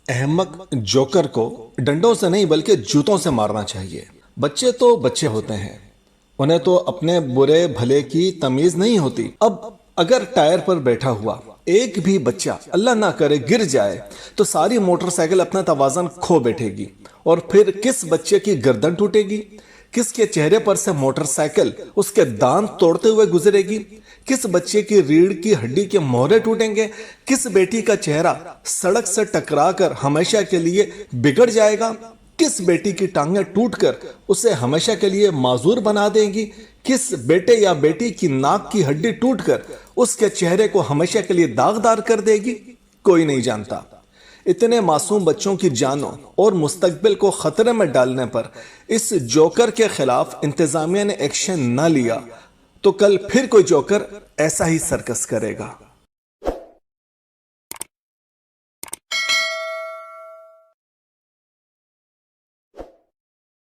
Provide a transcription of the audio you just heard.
احمق جوکر کو ڈنڈوں سے نہیں بلکہ جوتوں سے مارنا چاہیے۔ بچے تو بچے ہوتے ہیں، انہیں تو اپنے برے بھلے کی تمیز نہیں ہوتی۔ اب اگر ٹائر پر بیٹھا ہوا ایک بھی بچہ اللہ نہ کرے گر جائے تو ساری موٹر سائیکل اپنا توازن کھو بیٹھے گی، اور پھر کس بچے کی گردن ٹوٹے گی، کس کے چہرے پر سے موٹر سائیکل اس کے دانت توڑتے ہوئے گزرے گی، کس بچے کی ریڑھ کی ہڈی کے مہرے ٹوٹیں گے، کس بیٹی کا چہرہ سڑک سے ٹکرا کر ہمیشہ کے لیے بگڑ جائے گا، کس بیٹی کی ٹانگیں ٹوٹ کر اسے ہمیشہ کے لیے معذور بنا دیں گی، کس بیٹے یا بیٹی کی ناک کی ہڈی ٹوٹ کر اس کے چہرے کو ہمیشہ کے لیے داغدار کر دے گی، کوئی نہیں جانتا۔ اتنے معصوم بچوں کی جانوں اور مستقبل کو خطرے میں ڈالنے پر اس جوکر کے خلاف انتظامیہ نے ایکشن نہ لیا تو کل پھر کوئی جوکر ایسا ہی سرکس کرے گا۔